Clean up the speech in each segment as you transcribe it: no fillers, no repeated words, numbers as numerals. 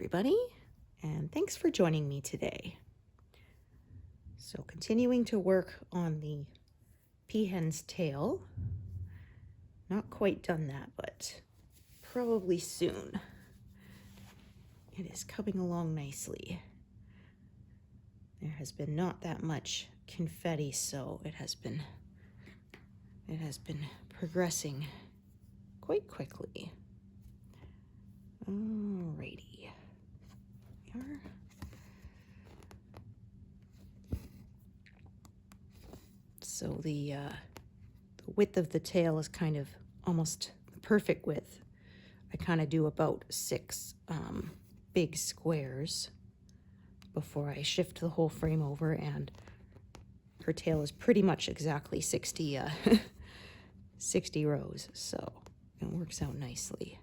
everybody, and thanks for joining me today. So continuing to work on the peahen's tail. Not quite done that, but probably soon. It is coming along nicely. There has been not that much confetti, so it has been progressing quite quickly. Alrighty. There we are. So the width of the tail is kind of almost the perfect width. I kind of do about 6 big squares before I shift the whole frame over, and her tail is pretty much exactly 60 rows, so it works out nicely.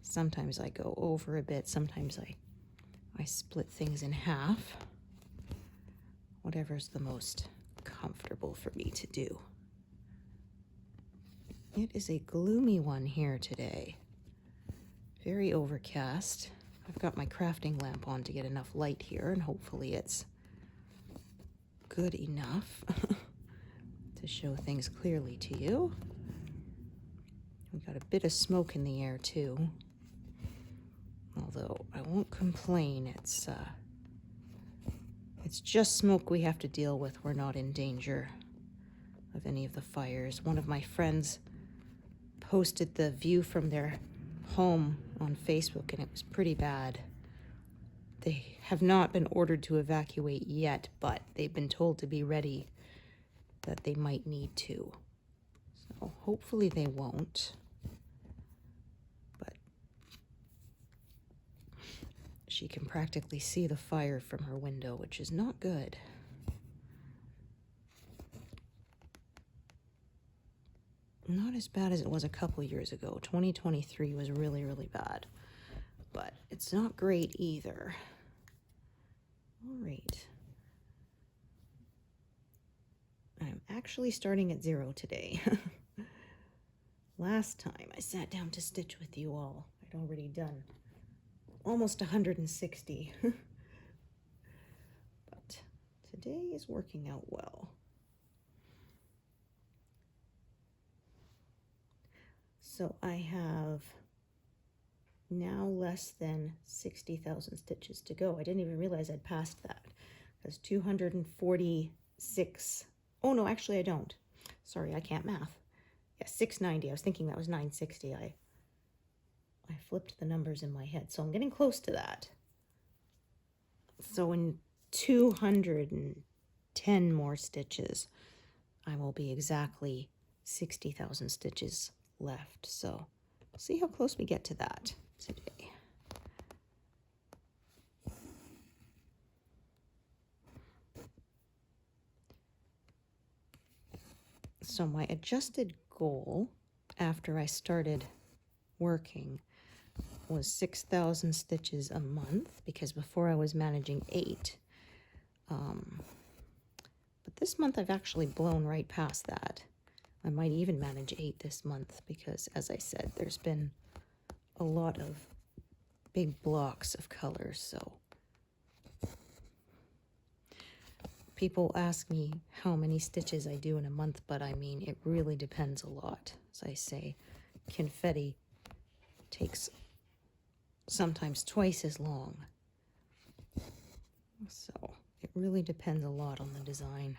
Sometimes I go over a bit, sometimes I split things in half. Whatever's the most comfortable for me to do. It is a gloomy one here today. Very overcast. I've got my crafting lamp on to get enough light here, and hopefully it's good enough to show things clearly to you. We've got a bit of smoke in the air too. Although I won't complain, it's just smoke we have to deal with. We're not in danger of any of the fires. One of my friends posted the view from their home on Facebook, and it was pretty bad. They have not been ordered to evacuate yet, but they've been told to be ready that they might need to. So hopefully they won't. But she can practically see the fire from her window, which is not good. Not as bad as it was a couple years ago. 2023 was really, really bad. But it's not great either. All right. I'm actually starting at 0 today. Last time I sat down to stitch with you all, I'd already done almost 160. But today is working out well. So I have now less than 60,000 stitches to go. I didn't even realize I'd passed that. That's 246. Oh no, actually I don't. Sorry, I can't math. Yeah, 690. I was thinking that was 960. I flipped the numbers in my head, so I'm getting close to that. So in 210 more stitches, I will be exactly 60,000 stitches left. So we'll see how close we get to that today. So my adjusted goal after I started working was 6,000 stitches a month, because before I was managing 8. But this month I've actually blown right past that. I might even manage 8 this month because, as I said, there's been a lot of big blocks of colors. So people ask me how many stitches I do in a month, but I mean, it really depends a lot. As I say, confetti takes sometimes twice as long. So it really depends a lot on the design.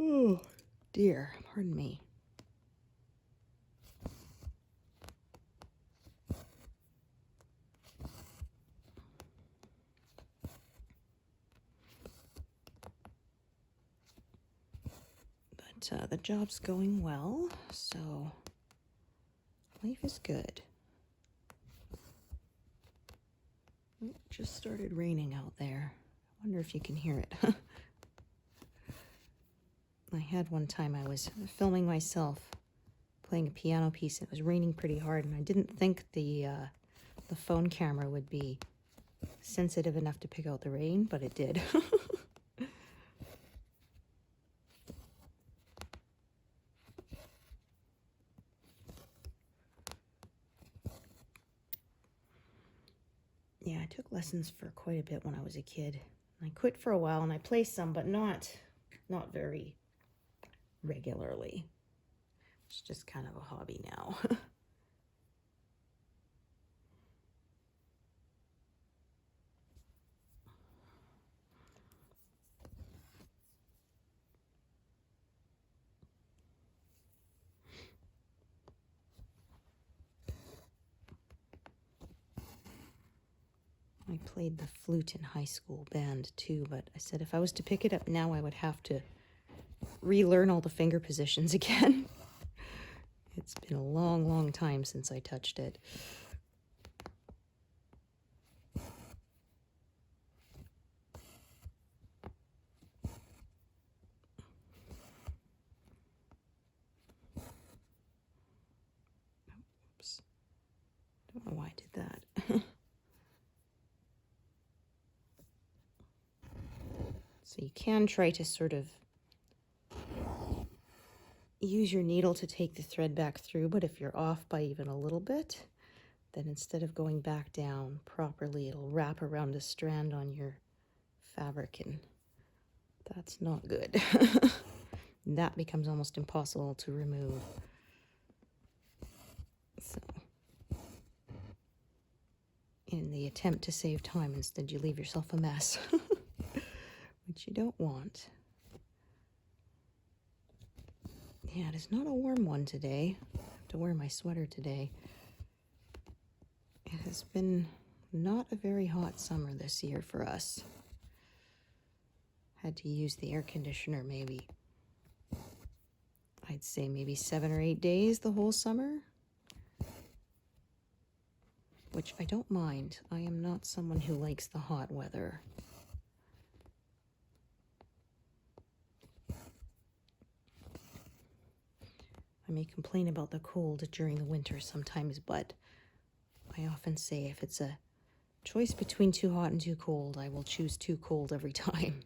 Oh dear, pardon me. But the job's going well, so life is good. Oh, it just started raining out there. I wonder if you can hear it. I had one time I was filming myself playing a piano piece. It was raining pretty hard, and I didn't think the phone camera would be sensitive enough to pick out the rain, but it did. Yeah, I took lessons for quite a bit when I was a kid. I quit for a while, and I play some, but not very regularly. It's just kind of a hobby now. I played the flute in high school band too, but I said if I was to pick it up now, I would have to relearn all the finger positions again. It's been a long, long time since I touched it. Oops. Don't know why I did that. So you can try to sort of use your needle to take the thread back through, but if you're off by even a little bit, then instead of going back down properly, it'll wrap around a strand on your fabric, and that's not good. That becomes almost impossible to remove. So, in the attempt to save time, instead you leave yourself a mess, which you don't want. Yeah, it is not a warm one today. I have to wear my sweater today. It has been not a very hot summer this year for us. Had to use the air conditioner maybe, I'd say maybe 7 or 8 days the whole summer, which I don't mind. I am not someone who likes the hot weather. I may complain about the cold during the winter sometimes, but I often say if it's a choice between too hot and too cold, I will choose too cold every time.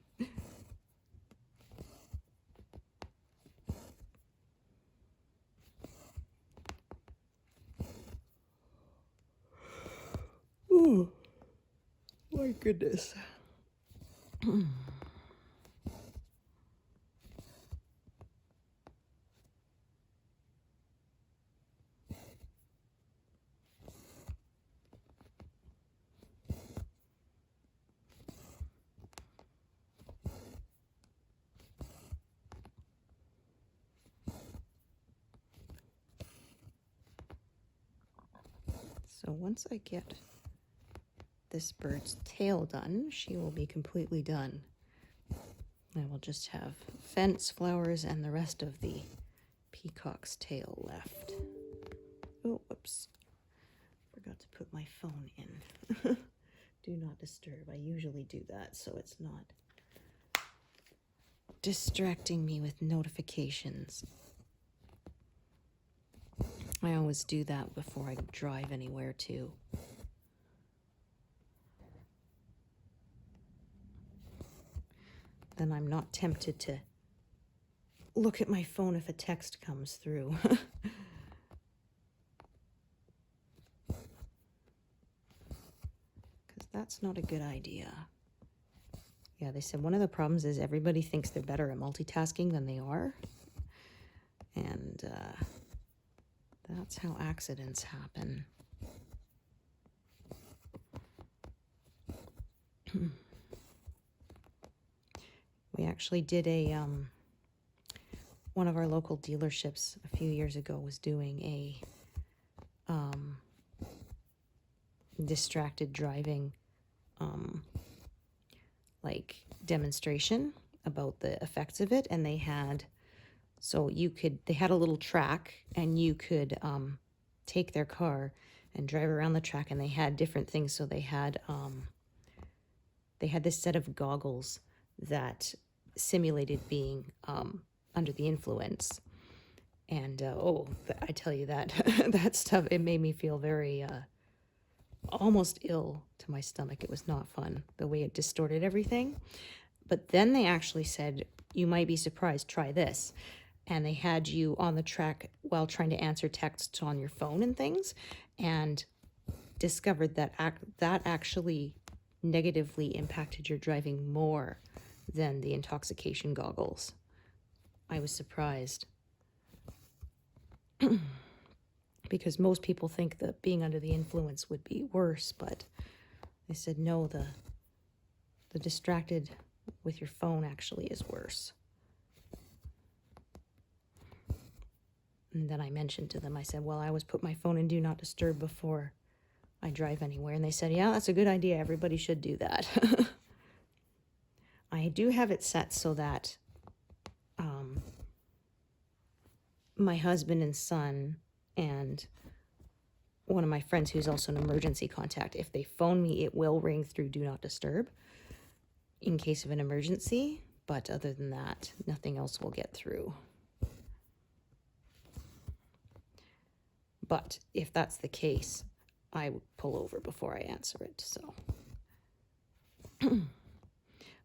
Oh, my goodness. So once I get this bird's tail done, she will be completely done. I will just have fence, flowers, and the rest of the peacock's tail left. Oh, whoops. Forgot to put my phone in. Do not disturb. I usually do that so it's not distracting me with notifications. I always do that before I drive anywhere too. Then I'm not tempted to look at my phone if a text comes through. Because that's not a good idea. Yeah, they said one of the problems is everybody thinks they're better at multitasking than they are. And that's how accidents happen. We actually did one of our local dealerships a few years ago was doing a distracted driving like demonstration about the effects of it, and they had a little track, and you could take their car and drive around the track, and they had different things. So they had this set of goggles that simulated being under the influence. And I tell you that that stuff, it made me feel very almost ill to my stomach. It was not fun, the way it distorted everything. But then they actually said, you might be surprised, try this. And they had you on the track while trying to answer texts on your phone and things, and discovered that that actually negatively impacted your driving more than the intoxication goggles. I was surprised. Because most people think that being under the influence would be worse, but they said no, the distracted with your phone actually is worse. And then I mentioned to them, I said, well, I always put my phone in do not disturb before I drive anywhere. And they said, yeah, that's a good idea. Everybody should do that. I do have it set so that my husband and son and one of my friends who's also an emergency contact, if they phone me, it will ring through do not disturb in case of an emergency. But other than that, nothing else will get through. But if that's the case, I would pull over before I answer it. So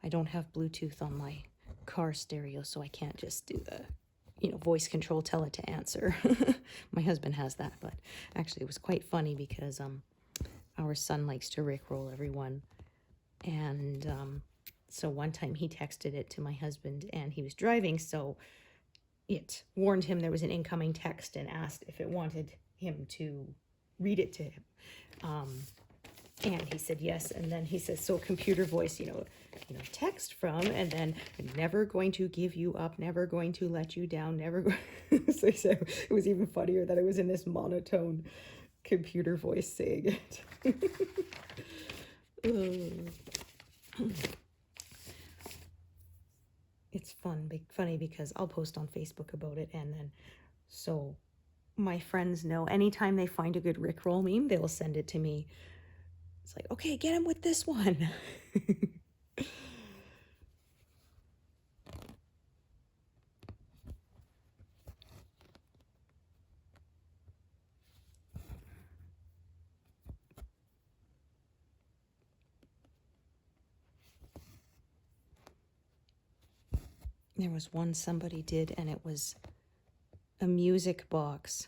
I don't have Bluetooth on my car stereo, so I can't just do the voice control, tell it to answer. My husband has that, but actually it was quite funny because our son likes to rickroll everyone. And so one time he texted it to my husband and he was driving, so it warned him there was an incoming text and asked if it wanted him to read it to him. And he said yes, and then he says, so computer voice, text from, and then never going to give you up, never going to let you down, never so he said it was even funnier that it was in this monotone computer voice saying it. It's funny because I'll post on Facebook about it, and then so my friends know anytime they find a good Rickroll meme, they will send it to me. It's like, okay, get him with this one. There was one somebody did, and it was a music box,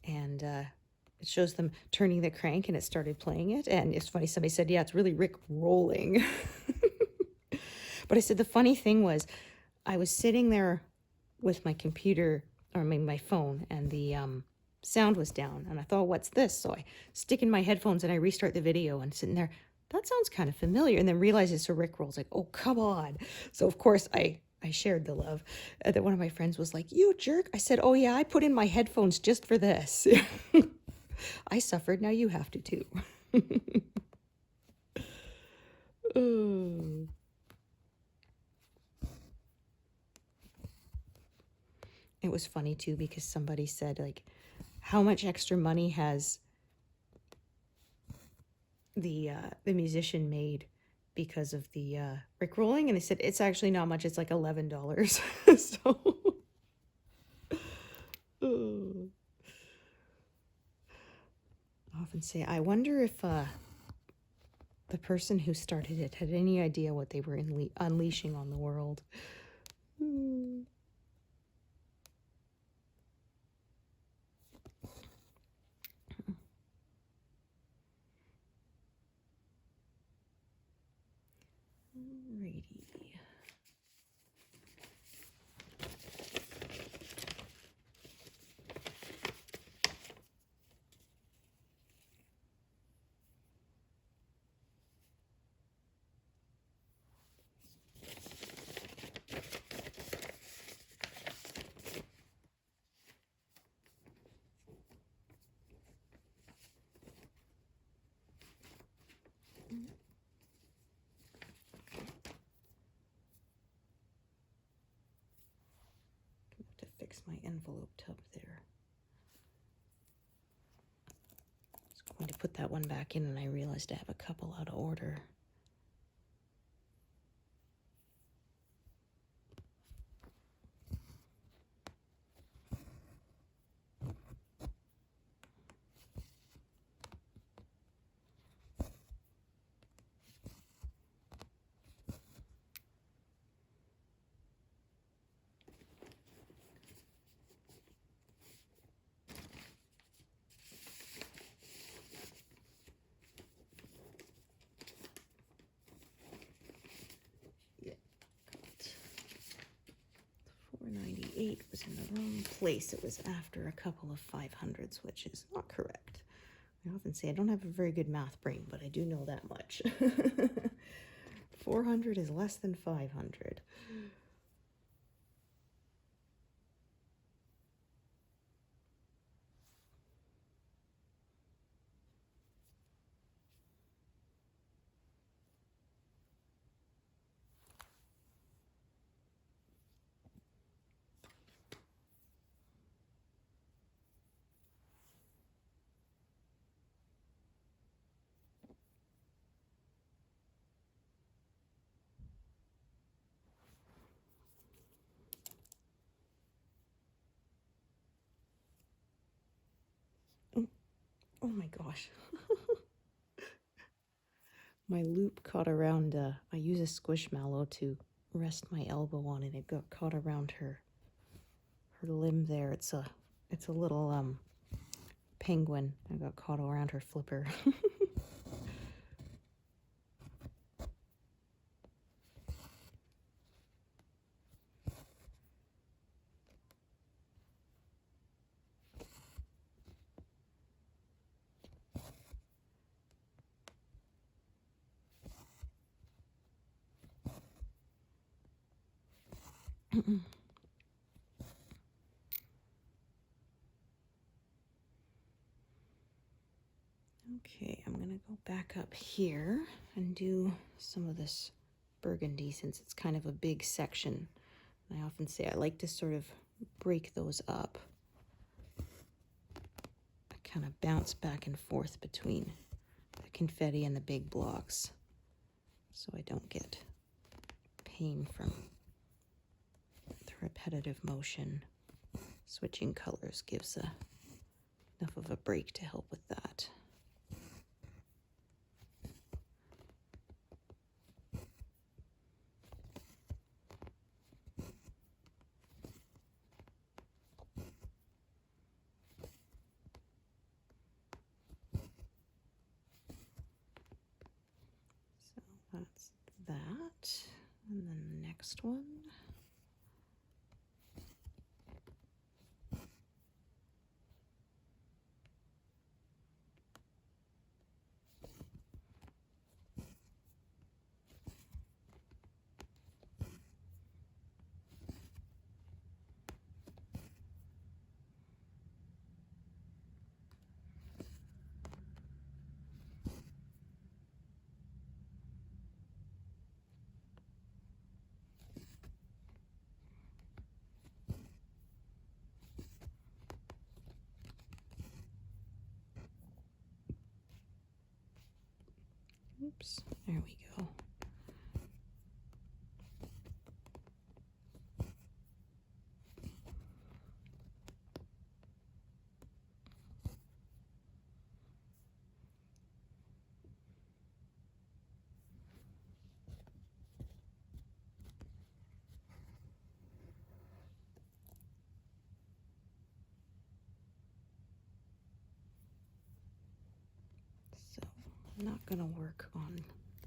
and it shows them turning the crank, and it started playing it. And it's funny, somebody said, yeah, it's really Rick rolling. But I said the funny thing was, I was sitting there with my computer, or my phone, and the sound was down, and I thought, what's this? So I stick in my headphones and I restart the video, and sitting there, that sounds kind of familiar, and then realize it's a Rick roll. It's like, oh, come on. So of course I shared the love. That one of my friends was like, you jerk. I said, oh yeah, I put in my headphones just for this. I suffered, now you have to too. Oh. It was funny too because somebody said, like, how much extra money has the musician made because of the Rickrolling? And they said it's actually not much, it's like $11. So I often say, I wonder if the person who started it had any idea what they were unleashing on the world. Alrighty. To fix my envelope tub there. put that one back in and I realized I have a couple out of order. $4.98 was in the wrong place. It was after a couple of 500s, which is not correct. I often say I don't have a very good math brain, but I do know that much. 400 is less than 500. Oh my gosh. My loop caught around, I use a squishmallow to rest my elbow on, and it got caught around her limb there. It's a little penguin. I got caught around her flipper. Okay, I'm gonna go back up here and do some of this burgundy since it's kind of a big section. I often say I like to sort of break those up. I kind of bounce back and forth between the confetti and the big blocks so I don't get pain from the repetitive motion. Switching colors gives enough of a break to help with that. That's that. And then the next one. Oops, there we go. So I'm not going to work on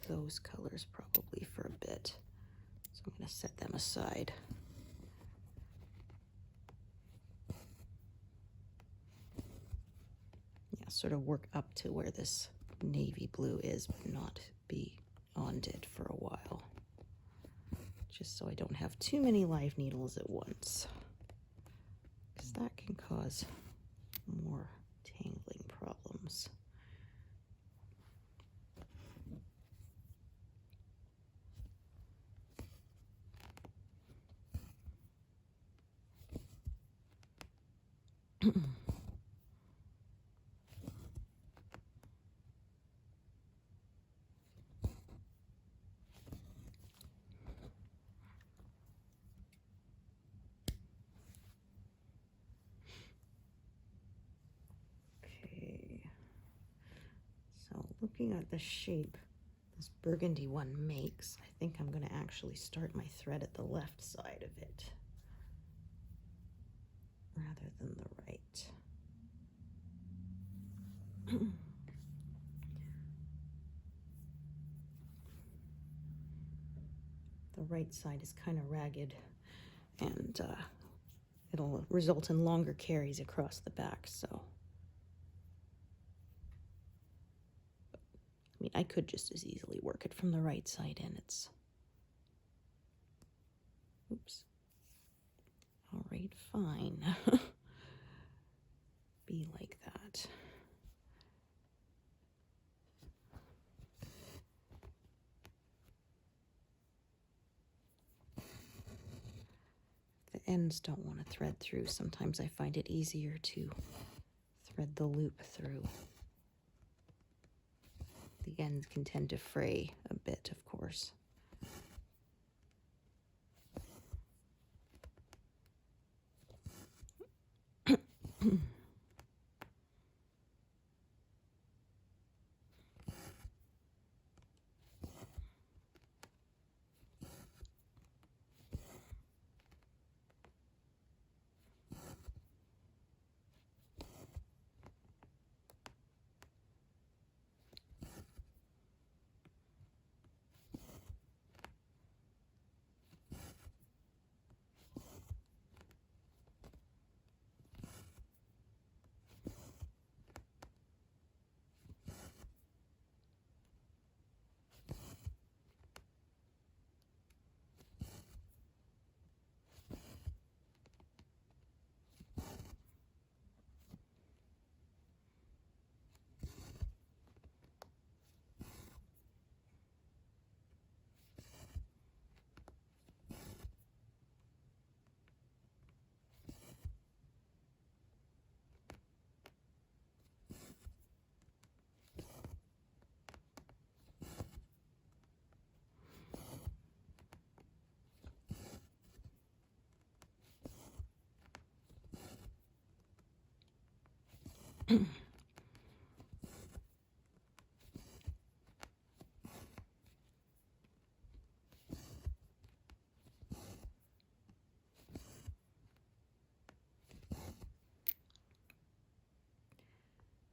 those colors probably for a bit. So I'm going to set them aside. Yeah, sort of work up to where this navy blue is, but not beyond it for a while. Just so I don't have too many live needles at once, because that can cause more tangling problems. looking at the shape this burgundy one makes, I think I'm going to actually start my thread at the left side of it rather than the right. The right side is kind of ragged, and it'll result in longer carries across the back, so. I mean, I could just as easily work it from the right side in. It's, oops. All right, fine. Be like that. The ends don't want to thread through. Sometimes I find it easier to thread the loop through. The ends can tend to fray a bit, of course.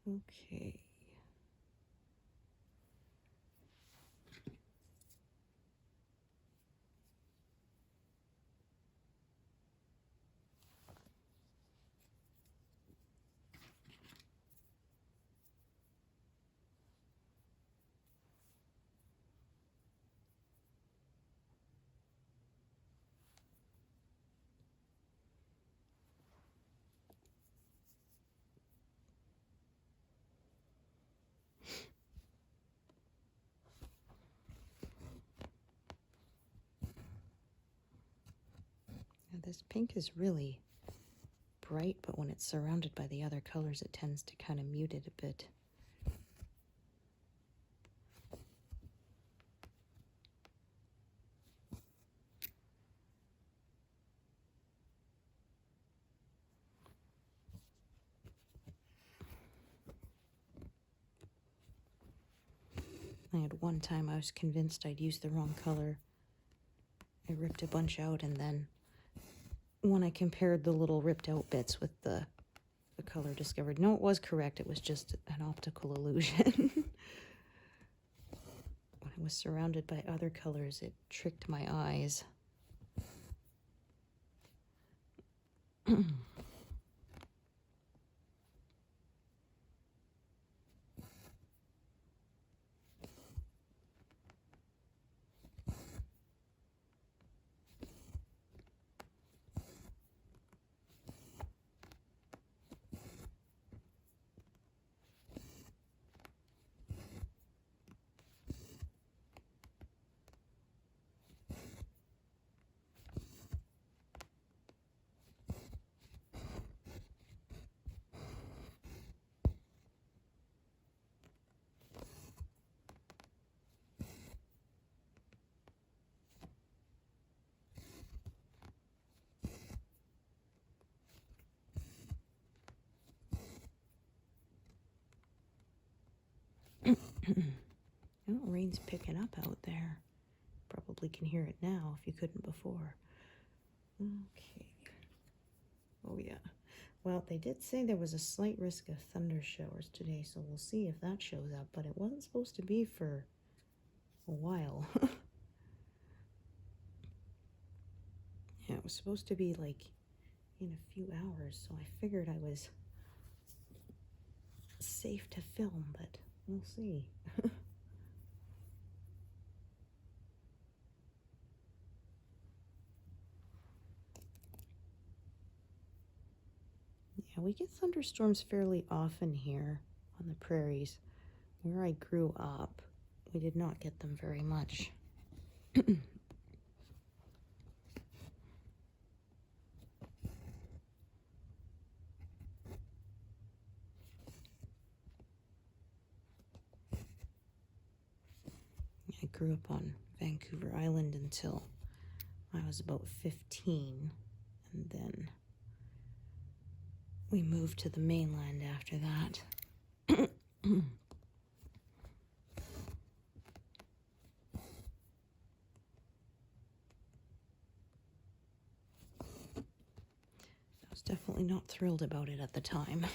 Okay. Now this pink is really bright, but when it's surrounded by the other colors, it tends to kind of mute it a bit. I had one time I was convinced I'd used the wrong color. I ripped a bunch out, and then when I compared the little ripped out bits with the color, discovered no, it was correct. It was just an optical illusion. When I was surrounded by other colors, it tricked my eyes. Oh, rain's picking up out there. Probably can hear it now if you couldn't before. Okay. Oh, yeah. Well, they did say there was a slight risk of thunder showers today, so we'll see if that shows up, but it wasn't supposed to be for a while. Yeah, it was supposed to be like in a few hours, so I figured I was safe to film, but we'll see. Yeah, we get thunderstorms fairly often here on the prairies. Where I grew up, we did not get them very much. I grew up on Vancouver Island until I was about 15, and then we moved to the mainland after that. I was definitely not thrilled about it at the time.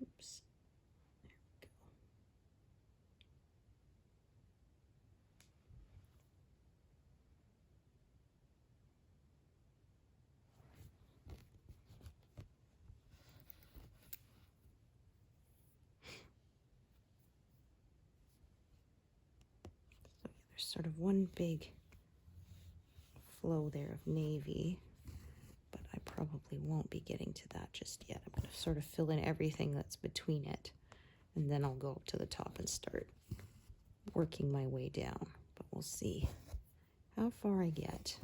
Oops. There we go. So yeah, there's sort of one big flow there of navy, but I probably won't be getting to that just yet. I'm going to sort of fill in everything that's between it, and then I'll go up to the top and start working my way down, but we'll see how far I get.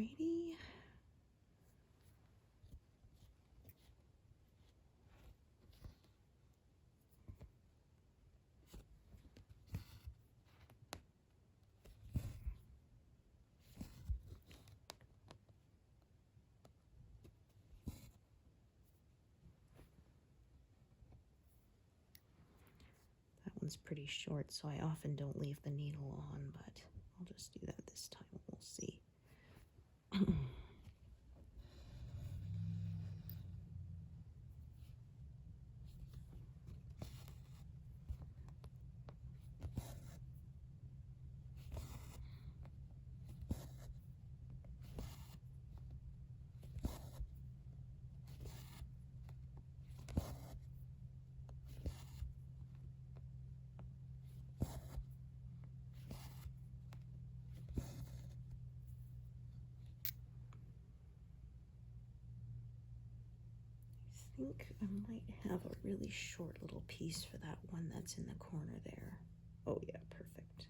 Alrighty. That one's pretty short, so I often don't leave the needle on, but I'll just do that this time. We'll see. I think I might have a really short little piece for that one that's in the corner there. Oh yeah, perfect.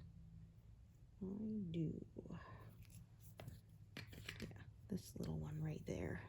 I do. Yeah, this little one right there.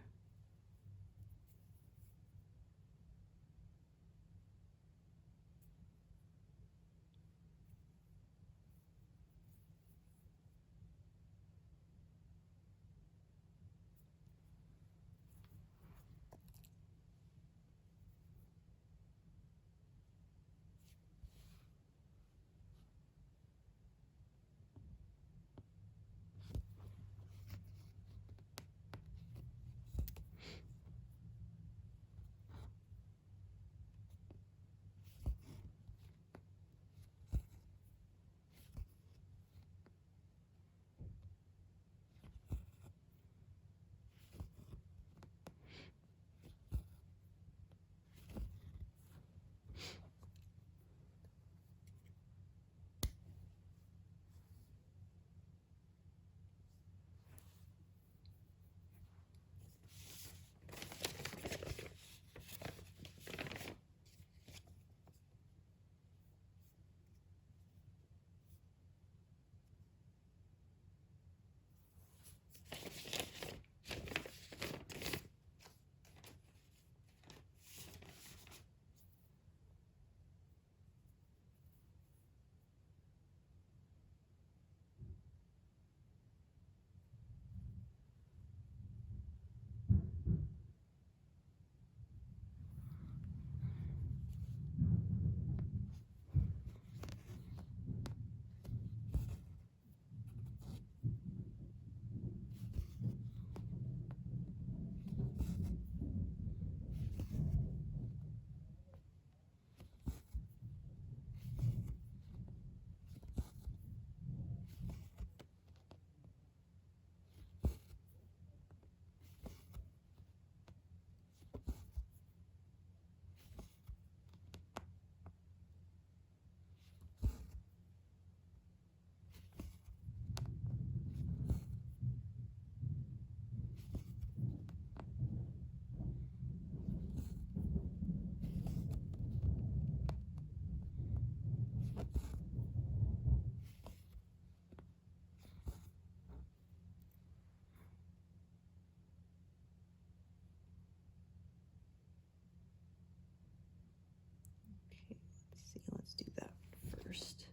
Let's do that first.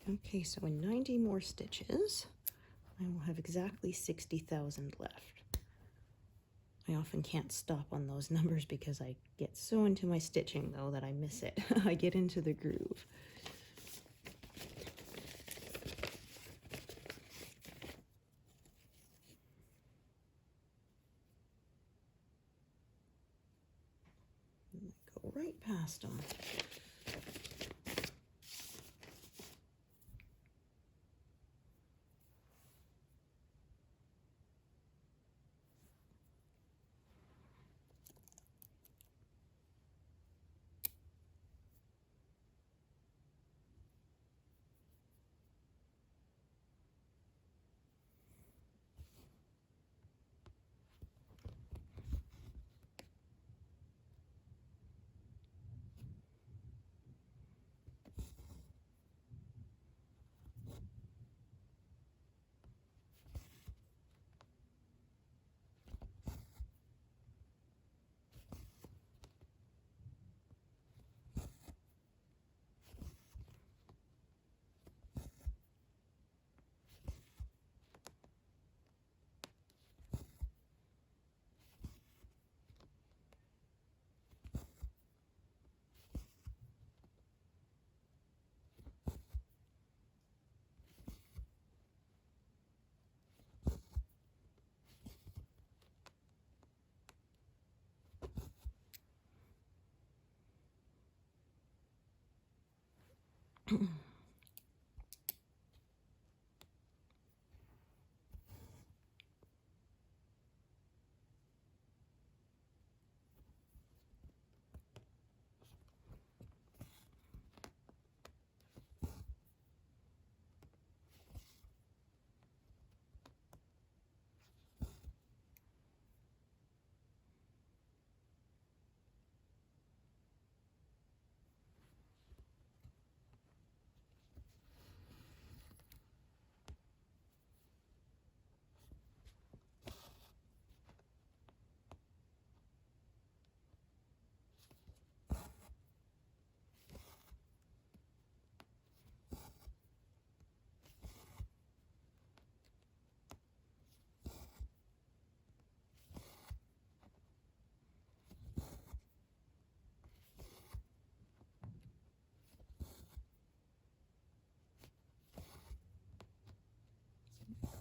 Okay, so in 90 more stitches, I will have exactly 60,000 left. I often can't stop on those numbers because I get so into my stitching, though, that I miss it. I get into the groove. Go right past them.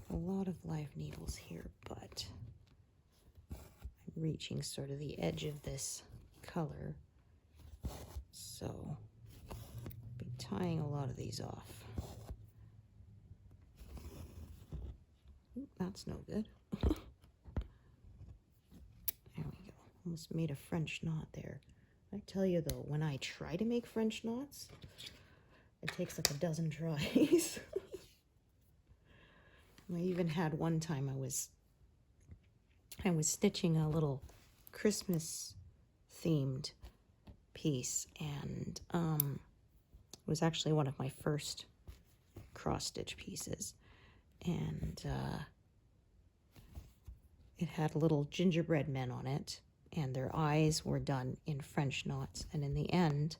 A lot of live needles here, but I'm reaching sort of the edge of this color, so I'll be tying a lot of these off. Ooh, that's no good. There we go. Almost made a French knot there. I tell you though, when I try to make French knots, it takes like a dozen tries. I even had one time I was stitching a little Christmas themed piece, and it was actually one of my first cross stitch pieces, and it had little gingerbread men on it, and their eyes were done in French knots, and in the end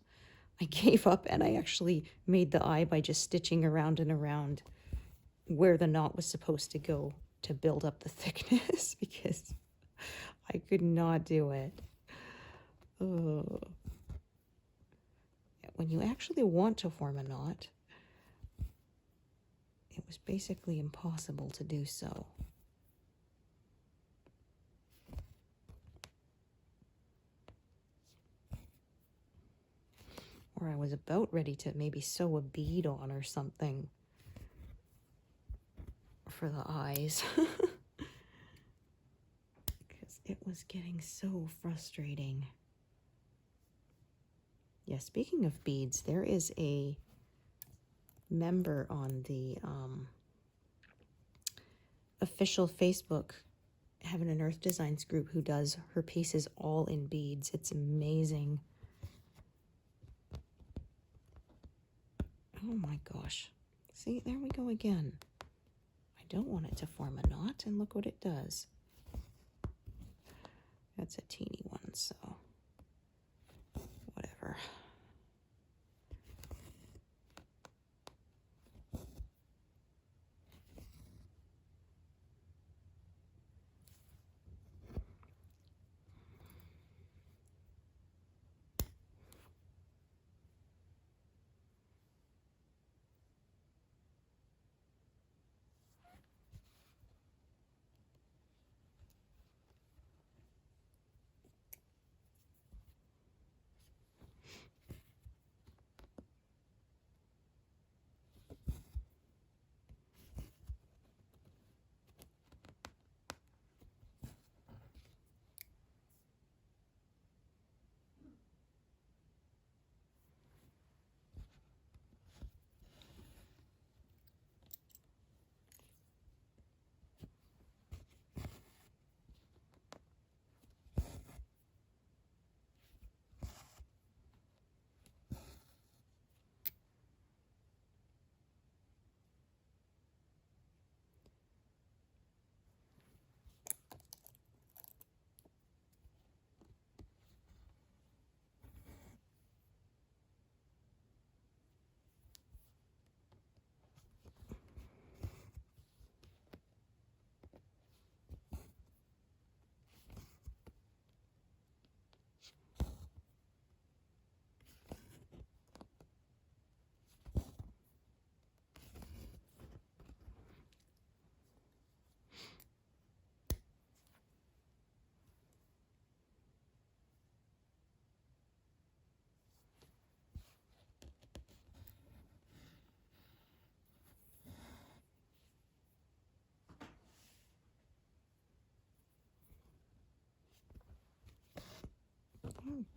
I gave up and I actually made the eye by just stitching around and around where the knot was supposed to go to build up the thickness because I could not do it. When you actually want to form a knot, it was basically impossible to do so. Or I was about ready to maybe sew a bead on or something for the eyes. Because it was getting so frustrating. Yeah, speaking of beads, there is a member on the official Facebook Heaven and Earth Designs group who does her pieces all in beads. It's amazing. Oh my gosh. See, there we go again. I don't want it to form a knot, and look what it does. That's a teeny one, so whatever.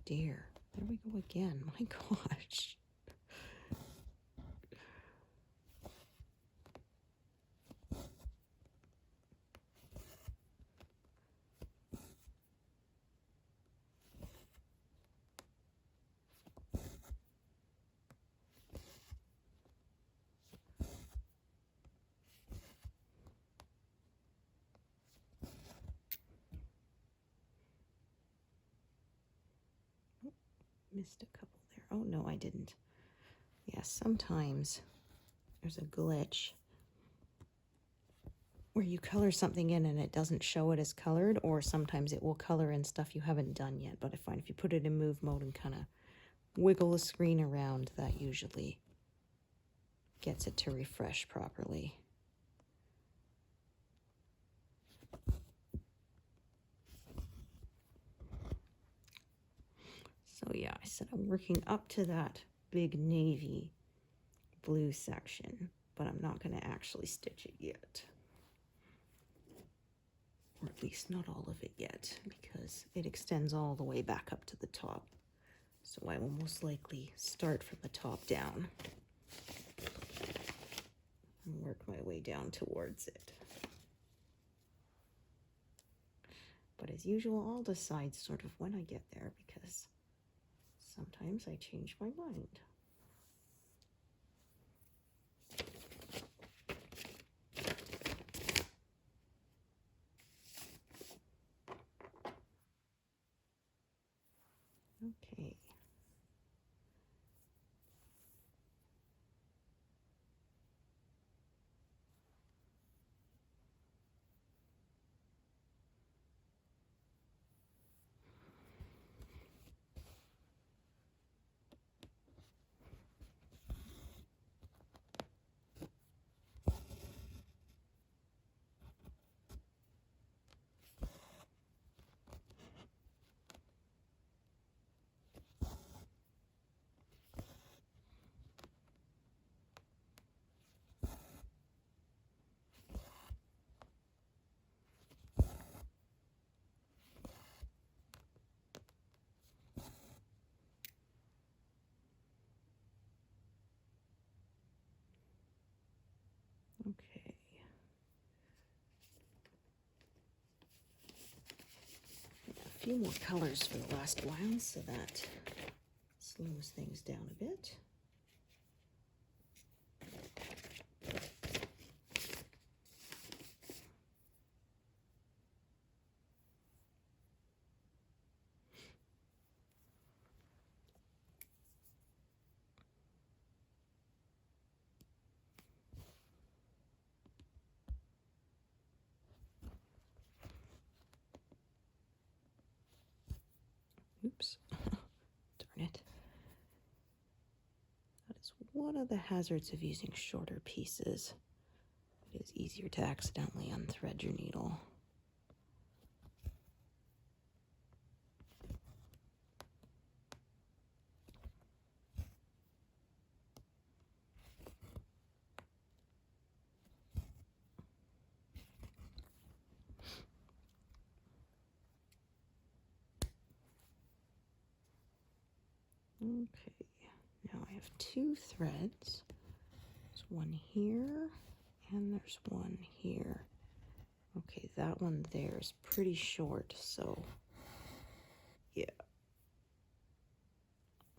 dear. There we go again. My gosh. Missed a couple there. Oh, no, I didn't. Yeah, sometimes there's a glitch where you color something in and it doesn't show it as colored, or sometimes it will color in stuff you haven't done yet. But I find if you put it in move mode and kind of wiggle the screen around, that usually gets it to refresh properly. So yeah, I said I'm working up to that big navy blue section, but I'm not going to actually stitch it yet. Or at least not all of it yet, because it extends all the way back up to the top. So I will most likely start from the top down and work my way down towards it. But as usual, I'll decide sort of when I get there, because sometimes I change my mind. Okay. Okay. A few more colors for the last while, so that slows things down a bit. Oops, darn it. That is one of the hazards of using shorter pieces. It is easier to accidentally unthread your needle. Okay, now I have two threads. There's one here and there's one here. Okay, that one there is pretty short, so yeah.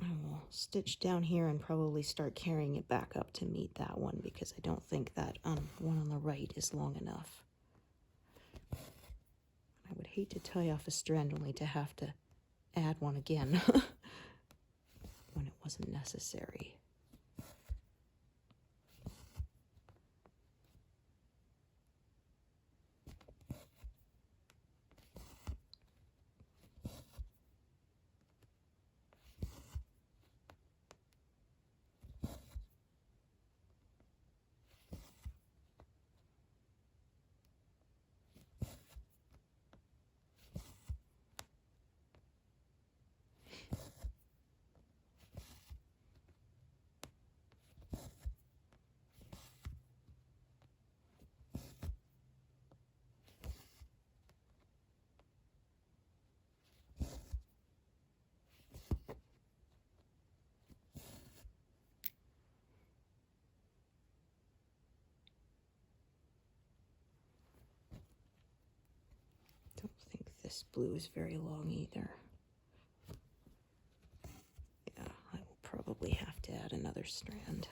I will stitch down here and probably start carrying it back up to meet that one, because I don't think that one on the right is long enough. I would hate to tie off a strand only to have to add one again when it wasn't necessary. this blue is very long either. Yeah, I will probably have to add another strand.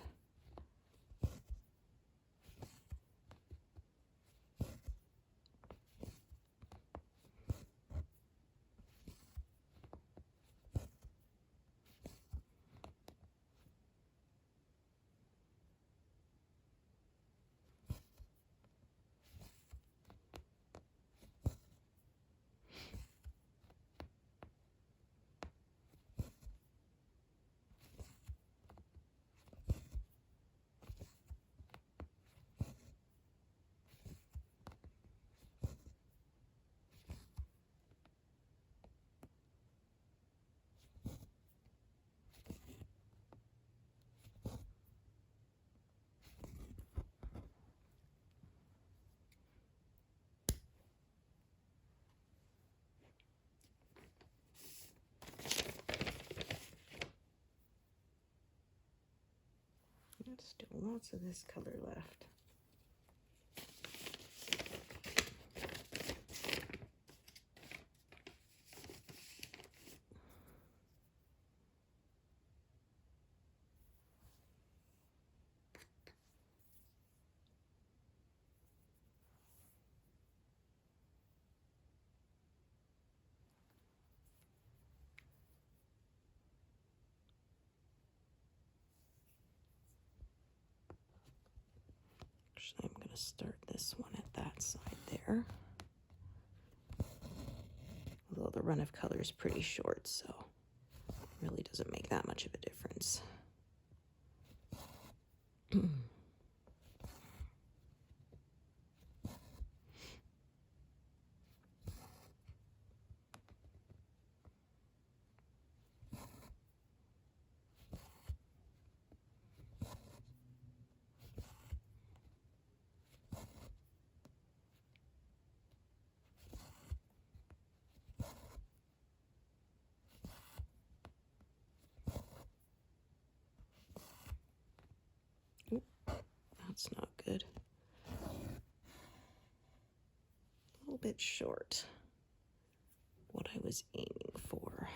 Still lots of this color left. Actually, I'm going to start this one at that side there. Although the run of color is pretty short, so it really doesn't make that much of a difference. That's not good. A little bit short. What I was aiming for.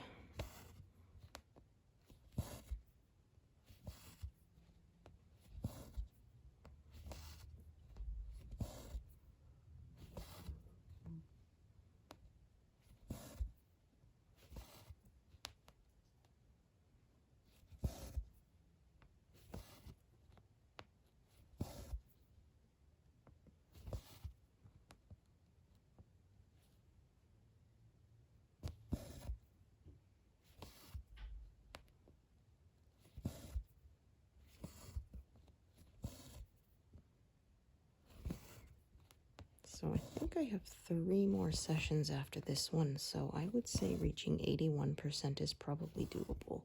So I think I have 3 more sessions after this one, so I would say reaching 81% is probably doable.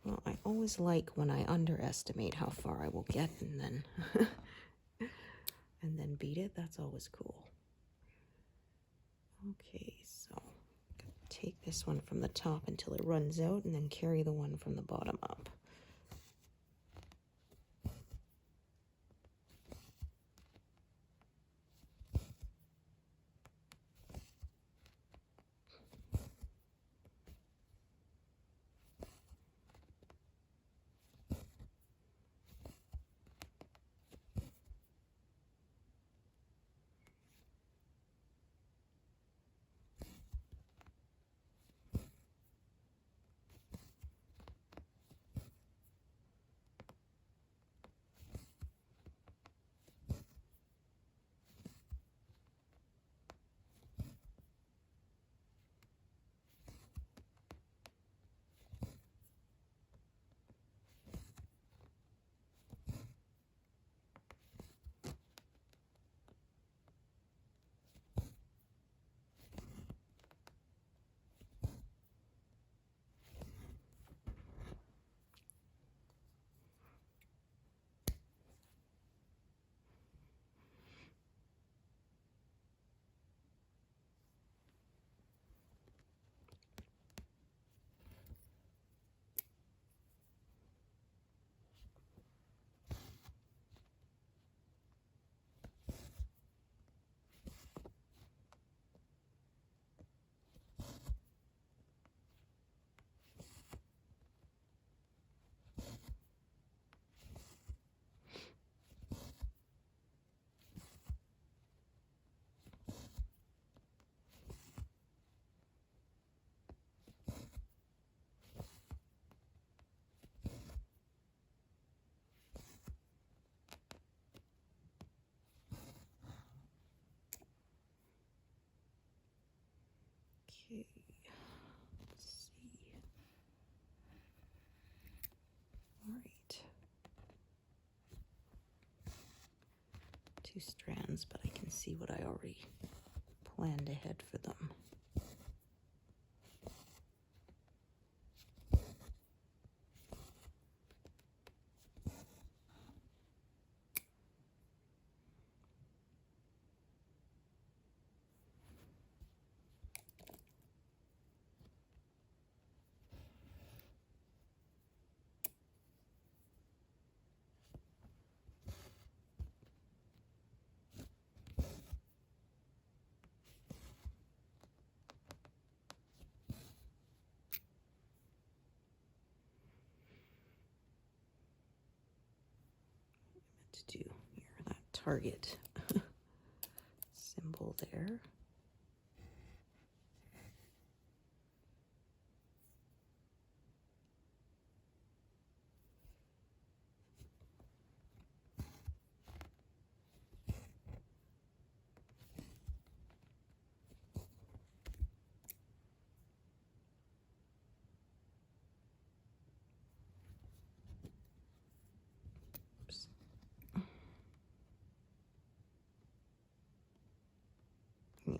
Well, I always like when I underestimate how far I will get and then and then beat it. That's always cool. Okay, so take this one from the top until it runs out and then carry the one from the bottom up. Okay, let's see. All right. 2 strands, but I can see what I already planned ahead for them. To do here, that target symbol there. Oops. Yeah.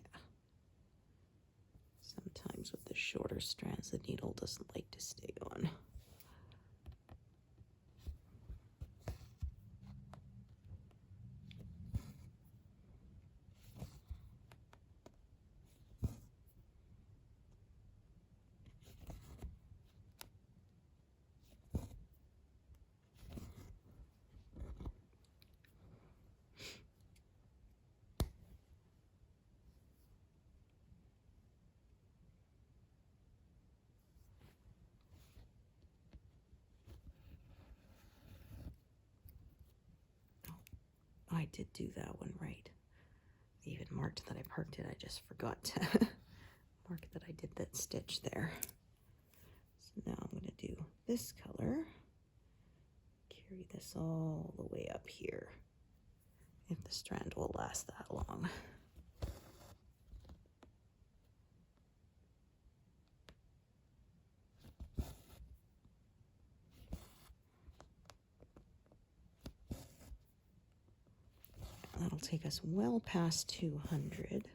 Sometimes with the shorter strands, the needle doesn't like to stay on. I did do that one right. I even marked that I marked it. I just forgot to mark that I did that stitch there. So now I'm going to do this color. Carry this all the way up here, if the strand will last that long. That'll take us well past 200.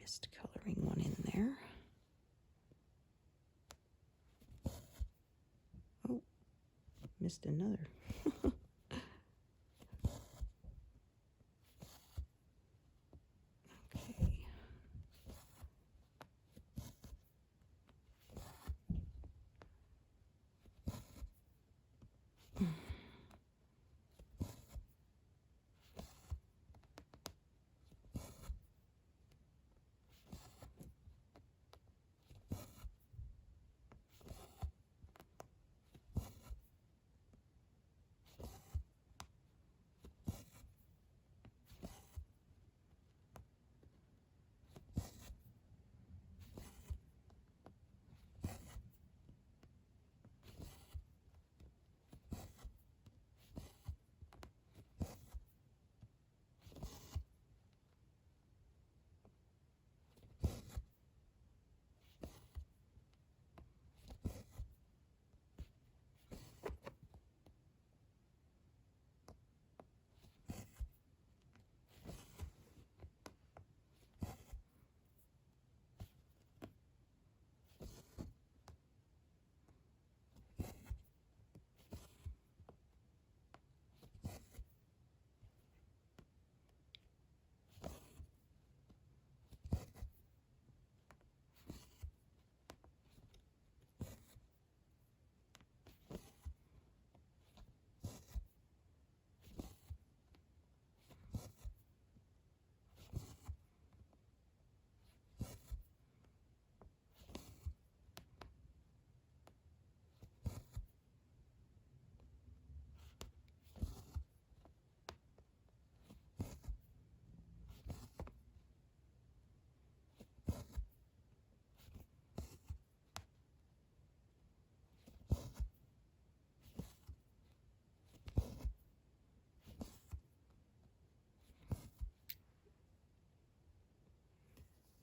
Missed coloring one in there. Oh, missed another. Okay.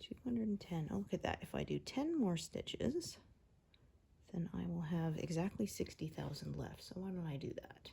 210. Oh, look at that. If I do 10 more stitches, then I will have exactly 60,000 left. So why don't I do that?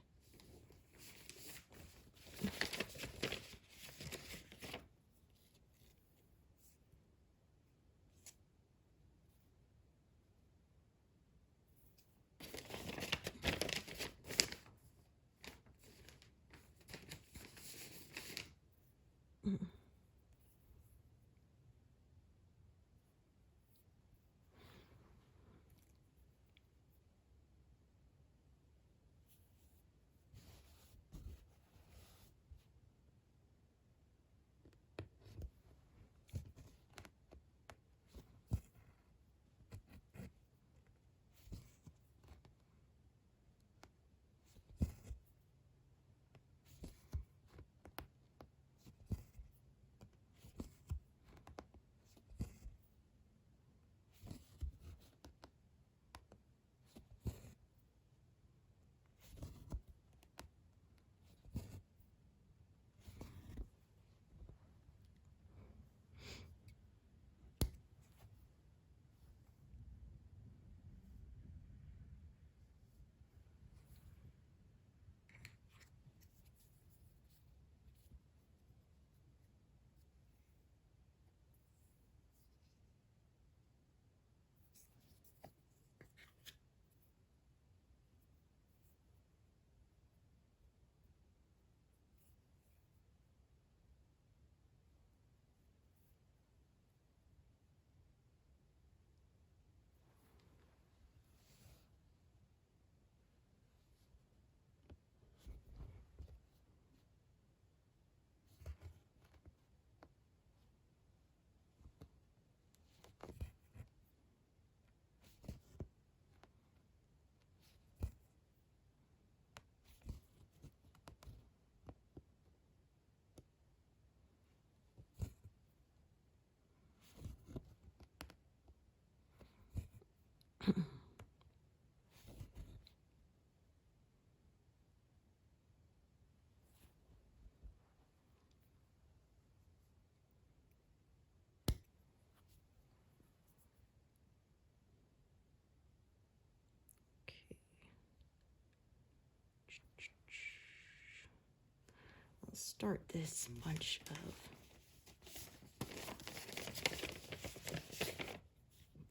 I'll start this bunch of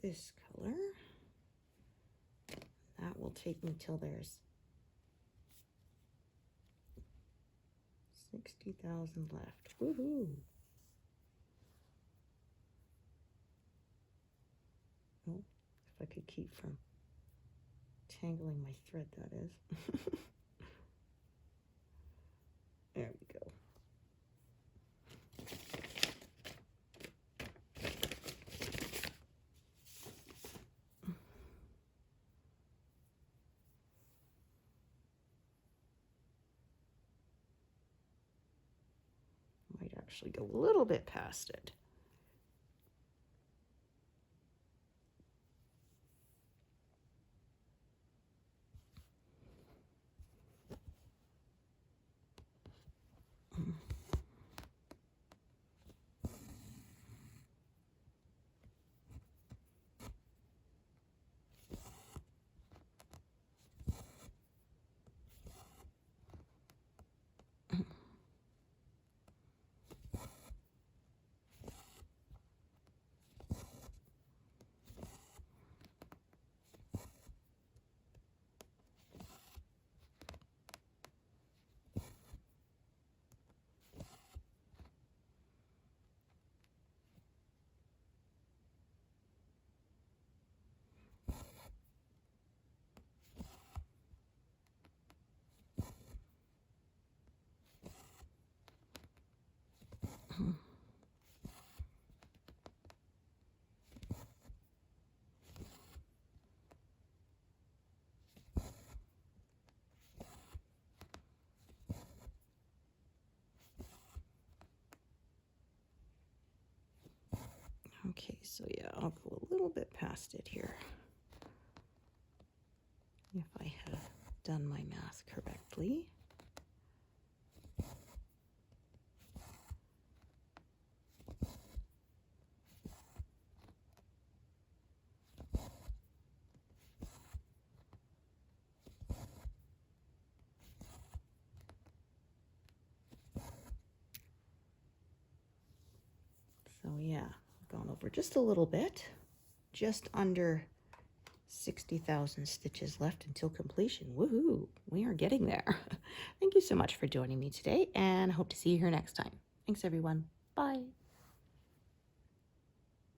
this color. That will take me till there's 60,000 left. Woohoo! Oh, if I could keep from tangling my thread, that is. There we go. Might actually go a little bit past it. Okay, so yeah, I'll go a little bit past it here. If I have done my math correctly. So yeah, gone over just a little bit, just under 60,000 stitches left until completion. Woohoo! We are getting there. Thank you so much for joining me today, and I hope to see you here next time. Thanks, everyone. Bye.